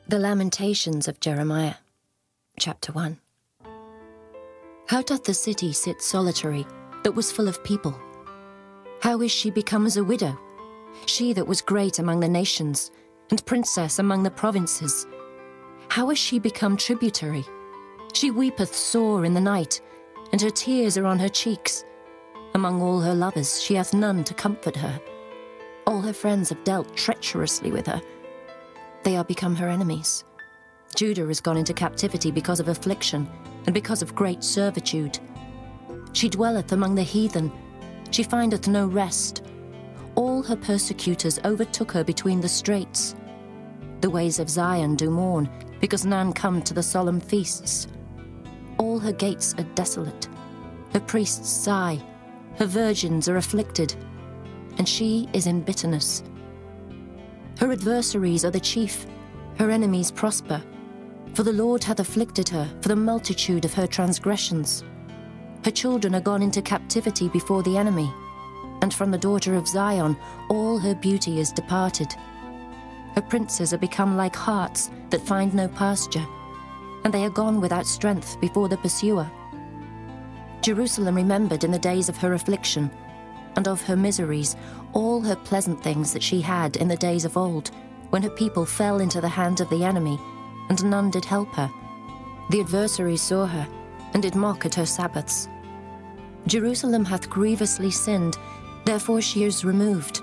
The Lamentations of Jeremiah, Chapter 1. How doth the city sit solitary, that was full of people? How is she become as a widow, she that was great among the nations, and princess among the provinces? How is she become tributary? She weepeth sore in the night, and her tears are on her cheeks. Among all her lovers she hath none to comfort her. All her friends have dealt treacherously with her. They are become her enemies. Judah is gone into captivity because of affliction, and because of great servitude. She dwelleth among the heathen, she findeth no rest. All her persecutors overtook her between the straits. The ways of Zion do mourn, because none come to the solemn feasts. All her gates are desolate, her priests sigh, her virgins are afflicted, and she is in bitterness. Her adversaries are the chief, her enemies prosper, for the Lord hath afflicted her for the multitude of her transgressions. Her children are gone into captivity before the enemy, and from the daughter of Zion all her beauty is departed. Her princes are become like harts that find no pasture, and they are gone without strength before the pursuer. Jerusalem remembered in the days of her affliction, and of her miseries, all her pleasant things that she had in the days of old, when her people fell into the hand of the enemy, and none did help her. The adversaries saw her, and did mock at her Sabbaths. Jerusalem hath grievously sinned, therefore she is removed.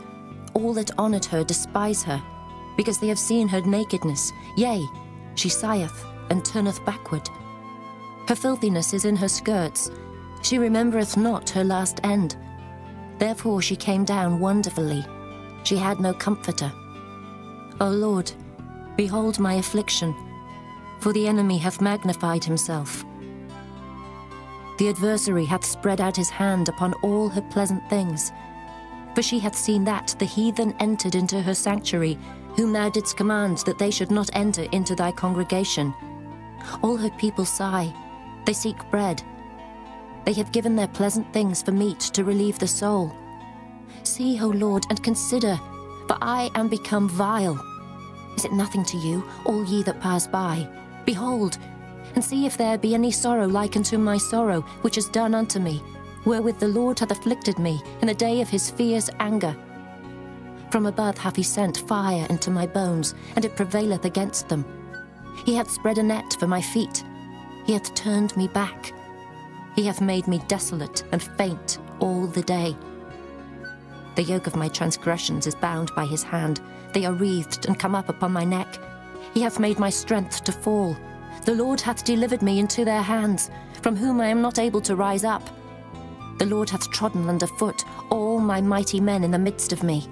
All that honoured her despise her, because they have seen her nakedness, yea, she sigheth, and turneth backward. Her filthiness is in her skirts, she remembereth not her last end. Therefore she came down wonderfully, she had no comforter. O Lord, behold my affliction, for the enemy hath magnified himself. The adversary hath spread out his hand upon all her pleasant things, for she hath seen that the heathen entered into her sanctuary, whom thou didst command that they should not enter into thy congregation. All her people sigh, they seek bread. They have given their pleasant things for meat to relieve the soul. See, O Lord, and consider, for I am become vile. Is it nothing to you, all ye that pass by? Behold, and see if there be any sorrow like unto my sorrow, which is done unto me, wherewith the Lord hath afflicted me in the day of his fierce anger. From above hath he sent fire into my bones, and it prevaileth against them. He hath spread a net for my feet. He hath turned me back. He hath made me desolate and faint all the day. The yoke of my transgressions is bound by his hand. They are wreathed and come up upon my neck. He hath made my strength to fall. The Lord hath delivered me into their hands, from whom I am not able to rise up. The Lord hath trodden under foot all my mighty men in the midst of me.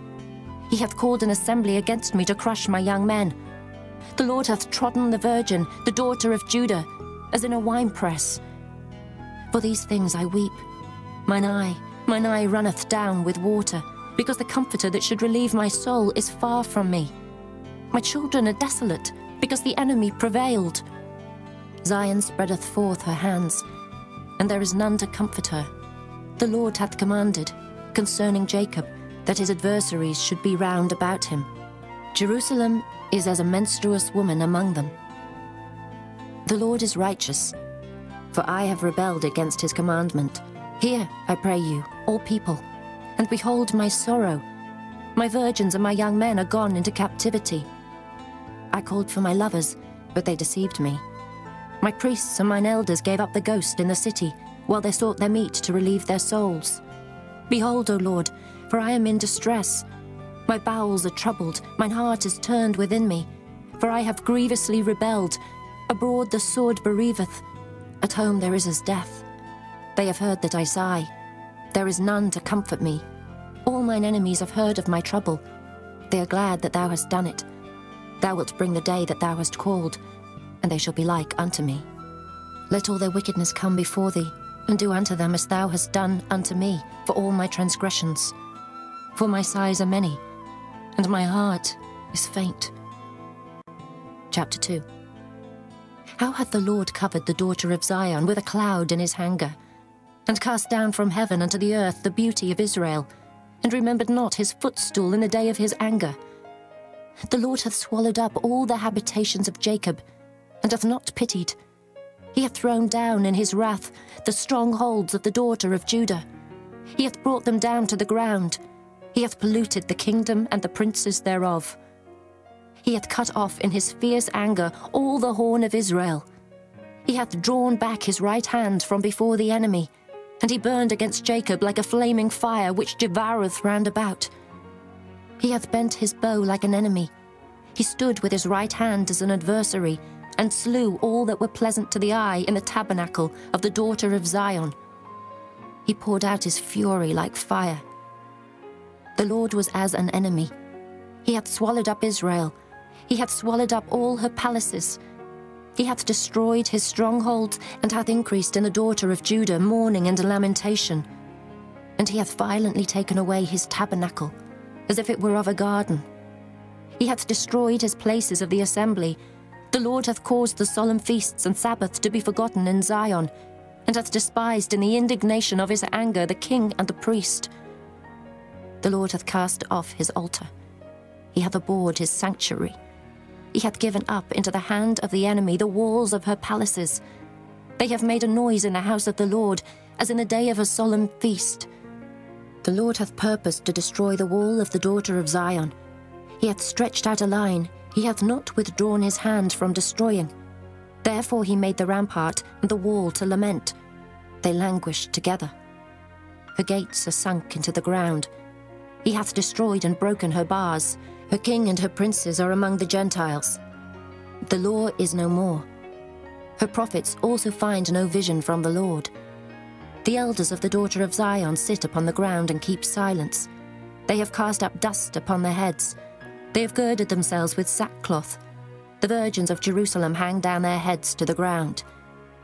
He hath called an assembly against me to crush my young men. The Lord hath trodden the virgin, the daughter of Judah, as in a winepress. For these things I weep. Mine eye runneth down with water, because the comforter that should relieve my soul is far from me. My children are desolate, because the enemy prevailed. Zion spreadeth forth her hands, and there is none to comfort her. The Lord hath commanded, concerning Jacob, that his adversaries should be round about him. Jerusalem is as a menstruous woman among them. The Lord is righteous, for I have rebelled against his commandment. Hear, I pray you, all people, and behold my sorrow. My virgins and my young men are gone into captivity. I called for my lovers, but they deceived me. My priests and mine elders gave up the ghost in the city, while they sought their meat to relieve their souls. Behold, O Lord, for I am in distress. My bowels are troubled, mine heart is turned within me, for I have grievously rebelled. Abroad the sword bereaveth, at home there is as death. They have heard that I sigh. There is none to comfort me. All mine enemies have heard of my trouble. They are glad that thou hast done it. Thou wilt bring the day that thou hast called, and they shall be like unto me. Let all their wickedness come before thee, and do unto them as thou hast done unto me for all my transgressions. For my sighs are many, and my heart is faint. Chapter 2. How hath the Lord covered the daughter of Zion with a cloud in his anger, and cast down from heaven unto the earth the beauty of Israel, and remembered not his footstool in the day of his anger. The Lord hath swallowed up all the habitations of Jacob, and hath not pitied. He hath thrown down in his wrath the strongholds of the daughter of Judah. He hath brought them down to the ground. He hath polluted the kingdom and the princes thereof. He hath cut off in his fierce anger all the horn of Israel. He hath drawn back his right hand from before the enemy, and he burned against Jacob like a flaming fire which devoureth round about. He hath bent his bow like an enemy. He stood with his right hand as an adversary, and slew all that were pleasant to the eye in the tabernacle of the daughter of Zion. He poured out his fury like fire. The Lord was as an enemy. He hath swallowed up Israel. He hath swallowed up all her palaces. He hath destroyed his strongholds, and hath increased in the daughter of Judah mourning and lamentation. And he hath violently taken away his tabernacle, as if it were of a garden. He hath destroyed his places of the assembly. The Lord hath caused the solemn feasts and Sabbaths to be forgotten in Zion, and hath despised in the indignation of his anger the king and the priest. The Lord hath cast off his altar. He hath abhorred his sanctuary. He hath given up into the hand of the enemy the walls of her palaces. They have made a noise in the house of the Lord, as in the day of a solemn feast. The Lord hath purposed to destroy the wall of the daughter of Zion. He hath stretched out a line. He hath not withdrawn his hand from destroying. Therefore he made the rampart and the wall to lament. They languished together. Her gates are sunk into the ground. He hath destroyed and broken her bars. Her king and her princes are among the Gentiles. The law is no more. Her prophets also find no vision from the Lord. The elders of the daughter of Zion sit upon the ground and keep silence. They have cast up dust upon their heads. They have girded themselves with sackcloth. The virgins of Jerusalem hang down their heads to the ground.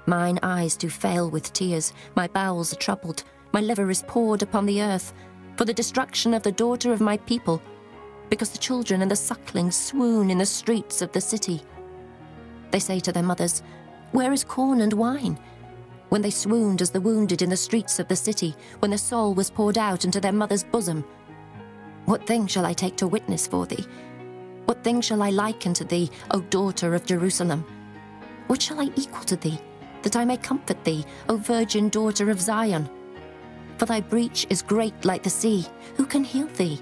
Mine eyes do fail with tears. My bowels are troubled. My liver is poured upon the earth, for the destruction of the daughter of my people, because the children and the sucklings swoon in the streets of the city. They say to their mothers, "Where is corn and wine?" When they swooned as the wounded in the streets of the city, when their soul was poured out into their mother's bosom. What thing shall I take to witness for thee? What thing shall I liken to thee, O daughter of Jerusalem? What shall I equal to thee, that I may comfort thee, O virgin daughter of Zion? For thy breach is great like the sea. Who can heal thee?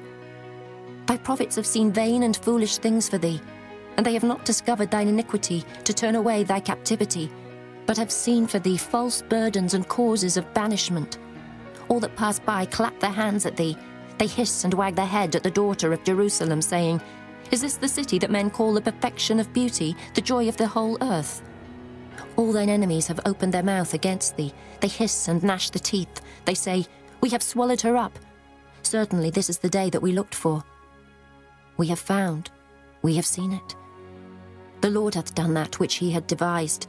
Thy prophets have seen vain and foolish things for thee, and they have not discovered thine iniquity to turn away thy captivity, but have seen for thee false burdens and causes of banishment. All that pass by clap their hands at thee. They hiss and wag their head at the daughter of Jerusalem, saying, "Is this the city that men call the perfection of beauty, the joy of the whole earth?" All thine enemies have opened their mouth against thee. They hiss and gnash the teeth. They say, "We have swallowed her up. Certainly this is the day that we looked for. We have found, we have seen it. The Lord hath done that which he had devised.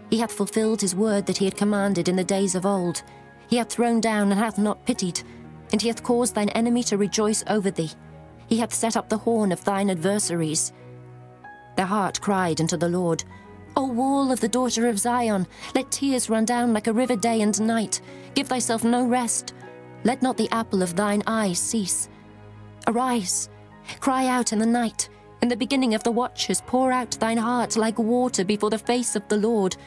He hath fulfilled his word that he had commanded in the days of old. He hath thrown down and hath not pitied, and he hath caused thine enemy to rejoice over thee. He hath set up the horn of thine adversaries. Their heart cried unto the Lord, O wall of the daughter of Zion, let tears run down like a river day and night. Give thyself no rest. Let not the apple of thine eye cease. Arise, cry out in the night. In the beginning of the watches pour out thine heart like water before the face of the Lord.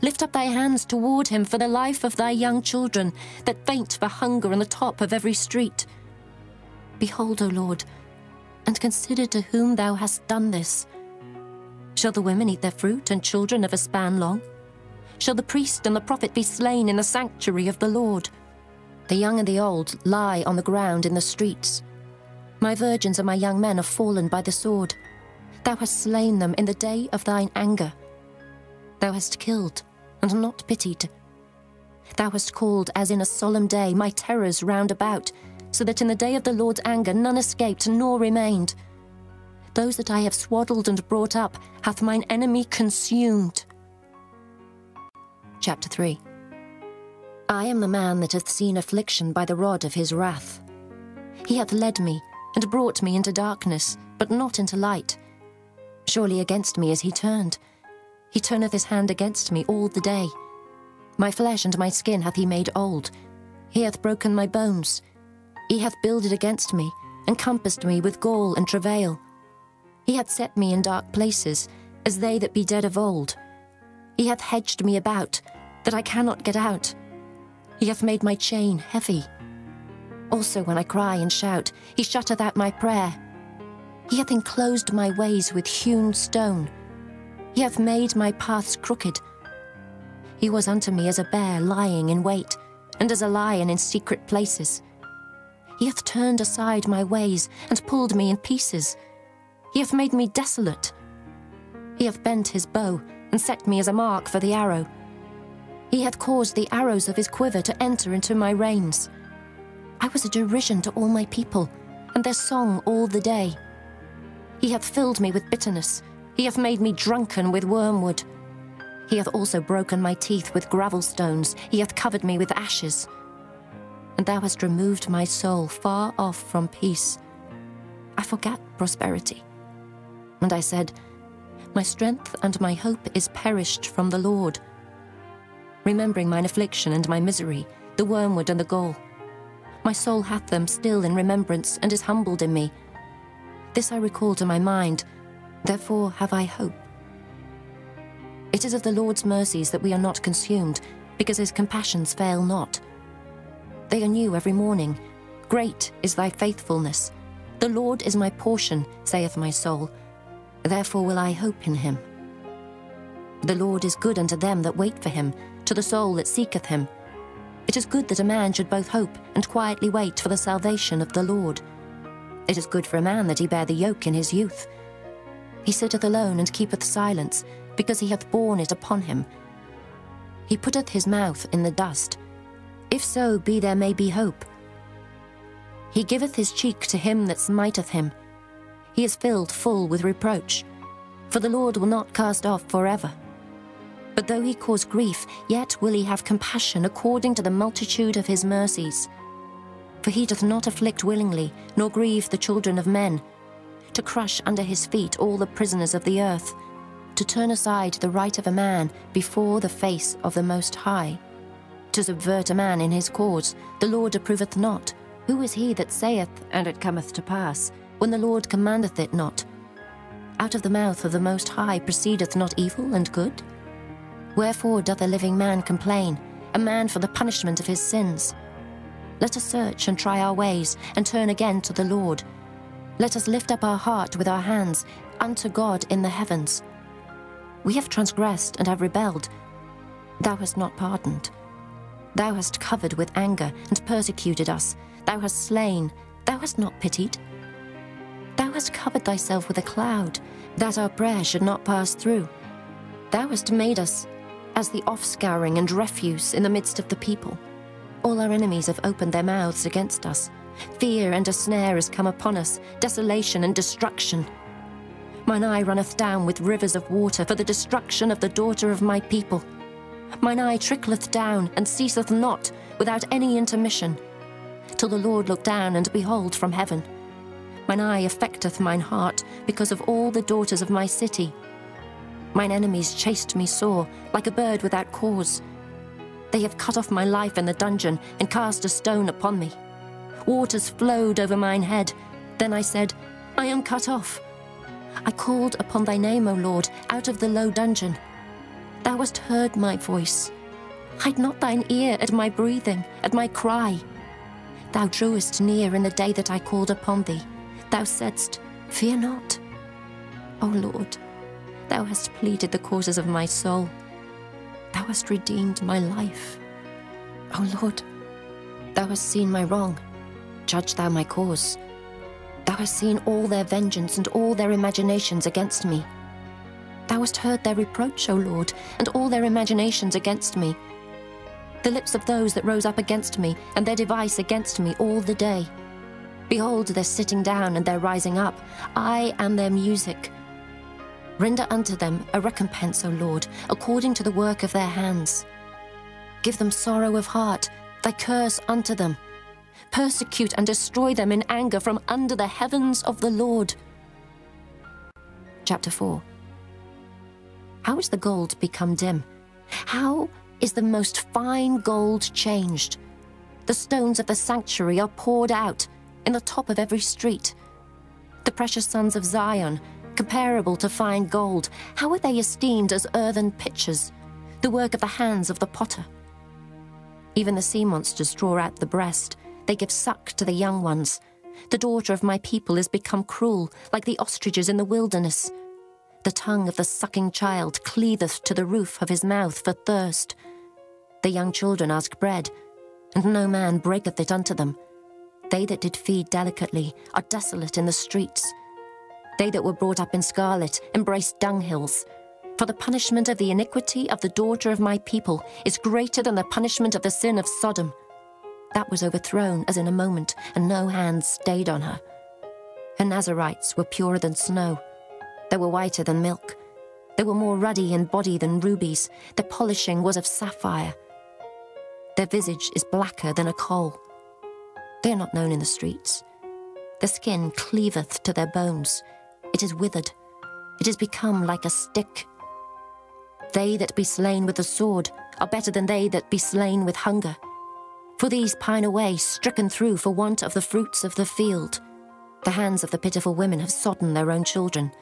Lift up thy hands toward him for the life of thy young children, that faint for hunger on the top of every street. Behold, O Lord, and consider to whom thou hast done this. Shall the women eat their fruit, and children of a span long? Shall the priest and the prophet be slain in the sanctuary of the Lord? The young and the old lie on the ground in the streets. My virgins and my young men are fallen by the sword. Thou hast slain them in the day of thine anger. Thou hast killed and not pitied. Thou hast called as in a solemn day my terrors round about, so that in the day of the Lord's anger none escaped nor remained. Those that I have swaddled and brought up hath mine enemy consumed. Chapter 3. I am the man that hath seen affliction by the rod of his wrath. He hath led me and brought me into darkness, but not into light. Surely against me is he turned. He turneth his hand against me all the day. My flesh and my skin hath he made old. He hath broken my bones. He hath builded against me, and compassed me with gall and travail. He hath set me in dark places, as they that be dead of old. He hath hedged me about, that I cannot get out. He hath made my chain heavy. Also when I cry and shout, he shutteth out my prayer. He hath enclosed my ways with hewn stone. He hath made my paths crooked. He was unto me as a bear lying in wait, and as a lion in secret places. He hath turned aside my ways, and pulled me in pieces. He hath made me desolate. He hath bent his bow, and set me as a mark for the arrow. He hath caused the arrows of his quiver to enter into my reins. I was a derision to all my people, and their song all the day. He hath filled me with bitterness. He hath made me drunken with wormwood. He hath also broken my teeth with gravel stones. He hath covered me with ashes. And thou hast removed my soul far off from peace. I forgat prosperity. And I said, my strength and my hope is perished from the Lord. Remembering mine affliction and my misery, the wormwood and the gall. My soul hath them still in remembrance, and is humbled in me. This I recall to my mind, therefore have I hope. It is of the Lord's mercies that we are not consumed, because his compassions fail not. They are new every morning. Great is thy faithfulness. The Lord is my portion, saith my soul. Therefore will I hope in him. The Lord is good unto them that wait for him, to the soul that seeketh him. It is good that a man should both hope and quietly wait for the salvation of the Lord. It is good for a man that he bear the yoke in his youth. He sitteth alone and keepeth silence, because he hath borne it upon him. He putteth his mouth in the dust. If so be there may be hope. He giveth his cheek to him that smiteth him. He is filled full with reproach. For the Lord will not cast off forever. But though he cause grief, yet will he have compassion according to the multitude of his mercies. For he doth not afflict willingly, nor grieve the children of men, to crush under his feet all the prisoners of the earth, to turn aside the right of a man before the face of the Most High, to subvert a man in his cause, the Lord approveth not. Who is he that saith, and it cometh to pass, when the Lord commandeth it not? Out of the mouth of the Most High proceedeth not evil and good? Wherefore doth a living man complain, a man for the punishment of his sins? Let us search and try our ways, and turn again to the Lord. Let us lift up our heart with our hands unto God in the heavens. We have transgressed and have rebelled. Thou hast not pardoned. Thou hast covered with anger and persecuted us. Thou hast slain. Thou hast not pitied. Thou hast covered thyself with a cloud, that our prayer should not pass through. Thou hast made us as the offscouring and refuse in the midst of the people. All our enemies have opened their mouths against us. Fear and a snare is come upon us, desolation and destruction. Mine eye runneth down with rivers of water for the destruction of the daughter of my people. Mine eye trickleth down and ceaseth not without any intermission, till the Lord look down and behold from heaven. Mine eye affecteth mine heart because of all the daughters of my city. Mine enemies chased me sore, like a bird without cause. They have cut off my life in the dungeon, and cast a stone upon me. Waters flowed over mine head. Then I said, I am cut off. I called upon thy name, O Lord, out of the low dungeon. Thou hast heard my voice. Hide not thine ear at my breathing, at my cry. Thou drewest near in the day that I called upon thee. Thou saidst, fear not. O Lord, thou hast pleaded the causes of my soul. Thou hast redeemed my life. O Lord, thou hast seen my wrong. Judge thou my cause. Thou hast seen all their vengeance and all their imaginations against me. Thou hast heard their reproach, O Lord, and all their imaginations against me. The lips of those that rose up against me, and their device against me all the day. Behold, their sitting down and their rising up. I am their music. Render unto them a recompense, O Lord, according to the work of their hands. Give them sorrow of heart, thy curse unto them. Persecute and destroy them in anger from under the heavens of the Lord. Chapter 4. How is the gold become dim? How is the most fine gold changed? The stones of the sanctuary are poured out in the top of every street. The precious sons of Zion comparable to fine gold, how are they esteemed as earthen pitchers, the work of the hands of the potter? Even the sea monsters draw out the breast. They give suck to the young ones. The daughter of my people is become cruel, like the ostriches in the wilderness. The tongue of the sucking child cleaveth to the roof of his mouth for thirst. The young children ask bread, and no man breaketh it unto them. They that did feed delicately are desolate in the streets. They that were brought up in scarlet embrace dunghills. For the punishment of the iniquity of the daughter of my people is greater than the punishment of the sin of Sodom. That was overthrown as in a moment, and no hand stayed on her. Her Nazarites were purer than snow. They were whiter than milk. They were more ruddy in body than rubies. Their polishing was of sapphire. Their visage is blacker than a coal. They are not known in the streets. The skin cleaveth to their bones. It is withered. It is become like a stick. They that be slain with the sword are better than they that be slain with hunger. For these pine away, stricken through for want of the fruits of the field. The hands of the pitiful women have sodden their own children.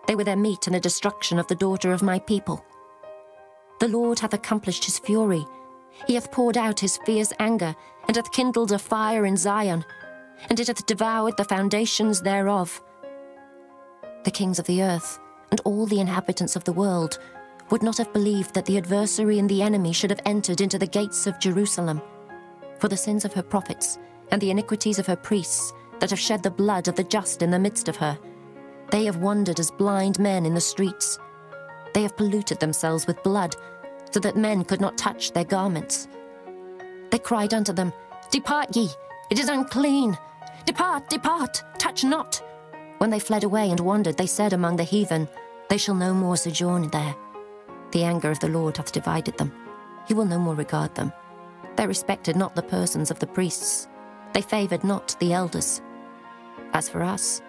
They were their meat in the destruction of the daughter of my people. The Lord hath accomplished his fury. He hath poured out his fierce anger, and hath kindled a fire in Zion, and it hath devoured the foundations thereof. The kings of the earth, and all the inhabitants of the world, would not have believed that the adversary and the enemy should have entered into the gates of Jerusalem. For the sins of her prophets, and the iniquities of her priests, that have shed the blood of the just in the midst of her, they have wandered as blind men in the streets. They have polluted themselves with blood, so that men could not touch their garments. They cried unto them, Depart ye, it is unclean. Depart, depart, touch not. When they fled away and wandered, they said among the heathen, They shall no more sojourn there. The anger of the Lord hath divided them. He will no more regard them. They respected not the persons of the priests. They favoured not the elders. As for us,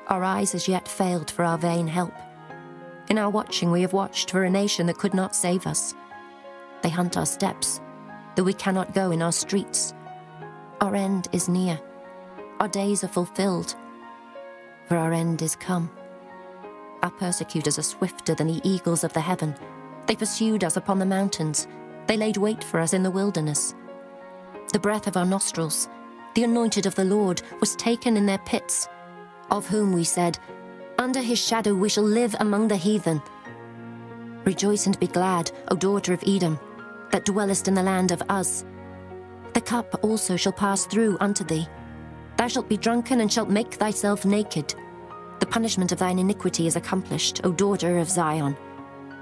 our eyes as yet failed for our vain help. In our watching we have watched for a nation that could not save us. They hunt our steps, though we cannot go in our streets. Our end is near. Our days are fulfilled, for our end is come. Our persecutors are swifter than the eagles of the heaven. They pursued us upon the mountains. They laid wait for us in the wilderness. The breath of our nostrils, the anointed of the Lord, was taken in their pits, of whom we said, Under his shadow we shall live among the heathen. Rejoice and be glad, O daughter of Edom, that dwellest in the land of Uz. The cup also shall pass through unto thee. Thou shalt be drunken and shalt make thyself naked. The punishment of thine iniquity is accomplished, O daughter of Zion.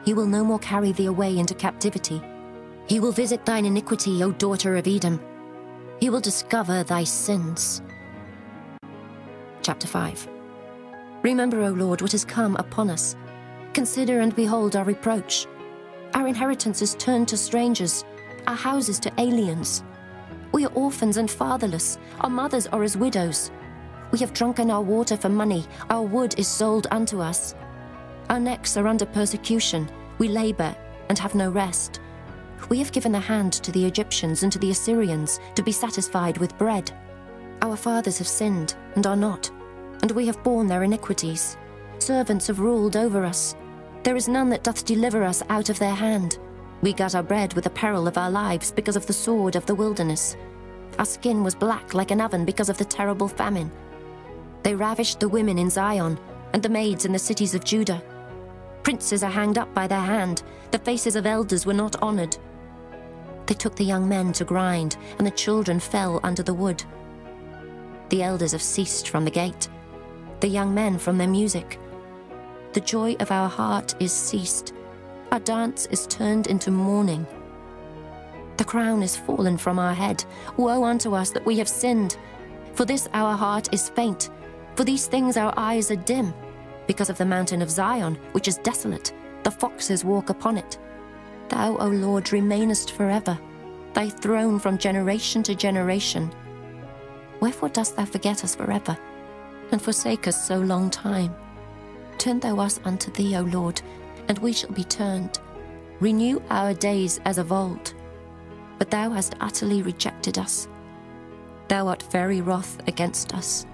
He will no more carry thee away into captivity. He will visit thine iniquity, O daughter of Edom. He will discover thy sins. Chapter 5. Remember, O Lord, what is come upon us. Consider and behold our reproach. Our inheritance is turned to strangers, our houses to aliens. We are orphans and fatherless. Our mothers are as widows. We have drunken our water for money. Our wood is sold unto us. Our necks are under persecution. We labor and have no rest. We have given the hand to the Egyptians and to the Assyrians to be satisfied with bread. Our fathers have sinned and are not, and we have borne their iniquities. Servants have ruled over us. There is none that doth deliver us out of their hand. We got our bread with the peril of our lives because of the sword of the wilderness. Our skin was black like an oven because of the terrible famine. They ravished the women in Zion and the maids in the cities of Judah. Princes are hanged up by their hand. The faces of elders were not honored. They took the young men to grind, and the children fell under the wood. The elders have ceased from the gate, the young men from their music. The joy of our heart is ceased. Our dance is turned into mourning. The crown is fallen from our head. Woe unto us that we have sinned. For this our heart is faint. For these things our eyes are dim. Because of the mountain of Zion, which is desolate, the foxes walk upon it. Thou, O Lord, remainest forever, thy throne from generation to generation. Wherefore dost thou forget us forever, and forsake us so long time? Turn thou us unto thee, O Lord, and we shall be turned. Renew our days as of old. But thou hast utterly rejected us. Thou art very wroth against us.